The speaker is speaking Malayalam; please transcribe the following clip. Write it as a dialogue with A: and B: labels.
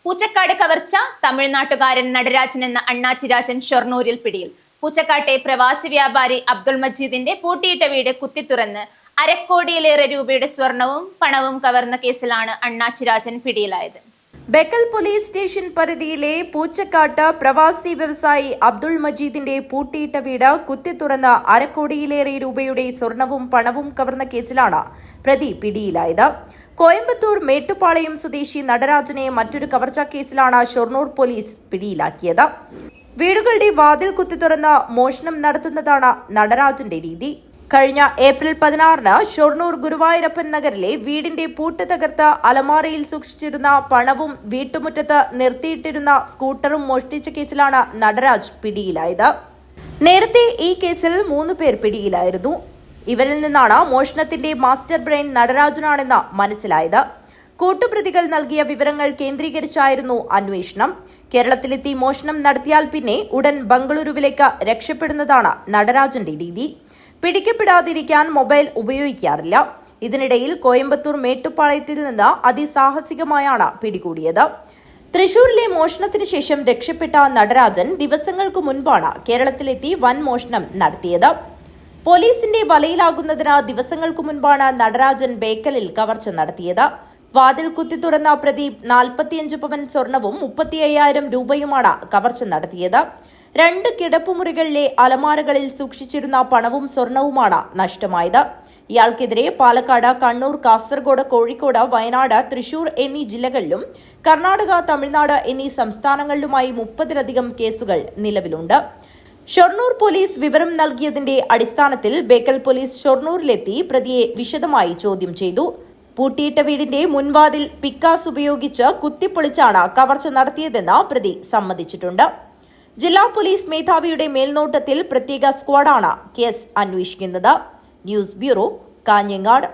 A: പൂച്ചക്കാട് കവർച്ച. തമിഴ്നാട്ടുകാരൻ നടരാജൻ എന്ന അണ്ണാച്ചിരാജൻ ഷൊർണൂരിൽ പിടിയിൽ. പൂച്ചക്കാട്ടെ പ്രവാസി വ്യാപാരി അബ്ദുൾ മജീദിന്റെ പൂട്ടിയിട്ട വീട് കുത്തിത്തുറന്ന് അരക്കോടിയിലേറെ രൂപയുടെ സ്വർണവും പണവും കവർന്ന കേസിലാണ് അണ്ണാച്ചിരാജൻ പിടിയിലായത്.
B: ബേക്കൽ പോലീസ് സ്റ്റേഷൻ പരിധിയിലെ പൂച്ചക്കാട്ട് പ്രവാസി വ്യവസായി അബ്ദുൾ മജീദിന്റെ പൂട്ടിയിട്ട വീട് കുത്തിത്തുറന്ന് അരക്കോടിയിലേറെ രൂപയുടെ സ്വർണവും പണവും കവർന്ന കേസിലാണ് പ്രതി പിടിയിലായത്. കോയമ്പത്തൂർ മേട്ടുപാളയം സ്വദേശി നടരാജനെ മറ്റൊരു കവർച്ചാ കേസിലാണ് ഷൊർണൂർ പോലീസ് പിടിയിലാക്കിയത്. വീടുകളുടെ വാതിൽ കുത്തിത്തുറന്ന് മോഷണം നടത്തുന്നതാണ് നടരാജന്റെ രീതി. കഴിഞ്ഞ ഏപ്രിൽ 16-ന് ഷൊർണൂർ ഗുരുവായൂരപ്പൻ നഗറിലെ വീടിന്റെ പൂട്ട് തകർത്ത് അലമാരയിൽ സൂക്ഷിച്ചിരുന്ന പണവും വീട്ടുമുറ്റത്ത് നിർത്തിയിട്ടിരുന്ന സ്കൂട്ടറും മോഷ്ടിച്ച കേസിലാണ് നടരാജ് പിടിയിലായത്. നേരത്തെ ഈ കേസിൽ 3 പേർ പിടിയിലായിരുന്നു. ഇവരിൽ നിന്നാണ് മോഷണത്തിന്റെ മാസ്റ്റർ ബ്രെയിൻ നടരാജനാണെന്ന് മനസ്സിലായത്. കൂട്ടുപ്രതികൾ നൽകിയ വിവരങ്ങൾ കേന്ദ്രീകരിച്ചായിരുന്നു അന്വേഷണം. കേരളത്തിലെത്തി മോഷണം നടത്തിയാൽ പിന്നെ ഉടൻ ബംഗളൂരുവിലേക്ക് രക്ഷപ്പെടുന്നതാണ് നടരാജന്റെ രീതി. പിടിക്കപ്പെടാതിരിക്കാൻ മൊബൈൽ ഉപയോഗിക്കാറില്ല. ഇതിനിടയിൽ കോയമ്പത്തൂർ മേട്ടുപ്പാളയത്തിൽ നിന്ന് അതിസാഹസികമായാണ് പിടികൂടിയത്. തൃശൂരിലെ മോഷണത്തിന് ശേഷം രക്ഷപ്പെട്ട നടരാജൻ ദിവസങ്ങൾക്ക് മുൻപാണ് കേരളത്തിലെത്തി വൻ മോഷണം നടത്തിയത്. പോലീസിന്റെ വലയിലാകുന്നതിന് ദിവസങ്ങൾക്ക് മുൻപാണ് നടരാജൻ ബേക്കലിൽ കവർച്ച നടത്തിയത്. വാതിൽ കുത്തി തുറന്ന പ്രതി 45 പവൻ സ്വർണവും 35,000 രൂപയുമാണ് കവർച്ച നടത്തിയത്. 2 കിടപ്പുമുറികളിലെ അലമാരകളിൽ സൂക്ഷിച്ചിരുന്ന പണവും സ്വർണവുമാണ് നഷ്ടമായത്. ഇയാൾക്കെതിരെ പാലക്കാട്, കണ്ണൂർ, കാസർഗോഡ്, കോഴിക്കോട്, വയനാട്, തൃശൂർ എന്നീ ജില്ലകളിലും കർണാടക, തമിഴ്നാട് എന്നീ സംസ്ഥാനങ്ങളിലുമായി 30-ലധികം കേസുകൾ നിലവിലുണ്ട്. ഷൊർണൂർ പോലീസ് വിവരം നൽകിയതിന്റെ അടിസ്ഥാനത്തിൽ ബേക്കൽ പോലീസ് ഷൊർണൂരിലെത്തി പ്രതിയെ വിശദമായി ചോദ്യം ചെയ്തു. പൂട്ടിയിട്ട വീടിന്റെ മുൻവാതിൽ പിക്കാസ് ഉപയോഗിച്ച് കുത്തിപ്പൊളിച്ചാണ് കവർച്ച നടത്തിയതെന്ന് പ്രതി സമ്മതിച്ചിട്ടുണ്ട്. ജില്ലാ പോലീസ് മേധാവിയുടെ മേൽനോട്ടത്തിൽ പ്രത്യേക സ്ക്വാഡാണ് കേസ് അന്വേഷിക്കുന്നത്. News bureau, Kanhangad.